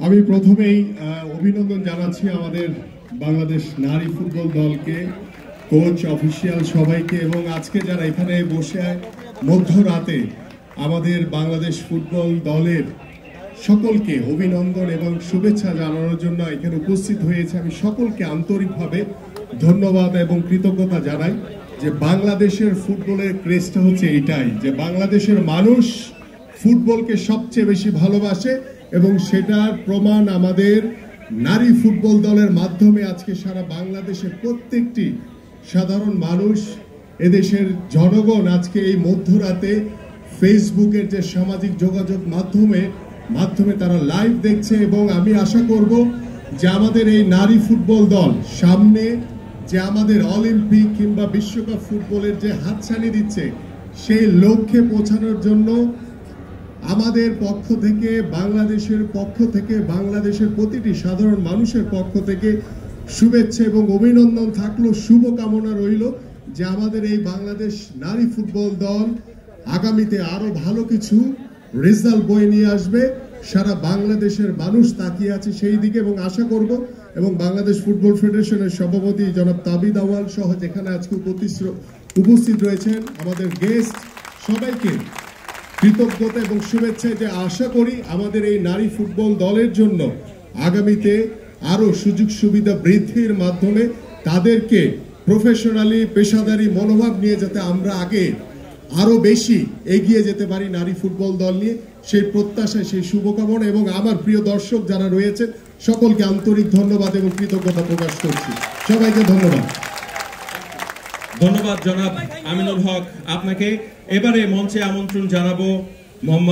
আমি প্রথমেই অভিনন্দন জানাচ্ছি আমাদের বাংলাদেশ নারী ফুটবল দলকে, কোচ, অফিসিয়াল সবাইকে, এবং আজকে যারা এখানে বসে মধ্যরাতে আমাদের বাংলাদেশ ফুটবল দলের সকলকে অভিনন্দন এবং শুভেচ্ছা জানানোর জন্য এখানে উপস্থিত হয়েছে। আমি সকলকে আন্তরিকভাবে ধন্যবাদ এবং কৃতজ্ঞতা জানাই যে বাংলাদেশের ফুটবলের ক্রেজটা হচ্ছে এটাই, যে বাংলাদেশের মানুষ ফুটবলকে সবচেয়ে বেশি ভালোবাসে এবং সেটার প্রমাণ আমাদের নারী ফুটবল দলের মাধ্যমে আজকে সারা বাংলাদেশের প্রত্যেকটি সাধারণ মানুষ, এদেশের জনগণ আজকে এই মধ্যরাতে ফেসবুকের যে সামাজিক যোগাযোগ মাধ্যমে তারা লাইভ দেখছে। এবং আমি আশা করব যে আমাদের এই নারী ফুটবল দল সামনে যে আমাদের অলিম্পিক কিংবা বিশ্বকাপ ফুটবলের যে হাতছানি দিচ্ছে, সেই লক্ষ্যে পৌঁছানোর জন্য আমাদের পক্ষ থেকে, বাংলাদেশের পক্ষ থেকে, বাংলাদেশের প্রতিটি সাধারণ মানুষের পক্ষ থেকে শুভেচ্ছা এবং অভিনন্দন থাকলো, শুভকামনা রইল যে আমাদের এই বাংলাদেশ নারী ফুটবল দল আগামীতে আরো ভালো কিছু রেজাল্ট বয়ে নিয়ে আসবে। সারা বাংলাদেশের মানুষ তাকিয়ে আছে সেই দিকে এবং আশা করব, এবং বাংলাদেশ ফুটবল ফেডারেশনের সভাপতি জনাব তাবিদ আওয়াল সহ যেখানে আজকে উপস্থিত রয়েছেন আমাদের গেস্ট, সবাইকে কৃতজ্ঞতা এবং শুভেচ্ছা, যে আশা করি আমাদের এই নারী ফুটবল দলের জন্য আগামীতে আরো সুযোগ সুবিধা বৃদ্ধির মাধ্যমে তাদেরকে প্রফেশনালি, পেশাদারি মনোভাব নিয়ে যাতে আমরা আগে আরো বেশি এগিয়ে যেতে পারি নারী ফুটবল দল নিয়ে, সেই প্রত্যাশায়, সেই শুভকামনা, এবং আমার প্রিয় দর্শক যারা রয়েছেন সকলকে আন্তরিক ধন্যবাদ এবং কৃতজ্ঞতা প্রকাশ করছি। সবাইকে ধন্যবাদ। ধন্যবাদ জনাব আমিনুল হক আপনাকে। এবারে মঞ্চে আমন্ত্রণ জানাবো মোহাম্মদ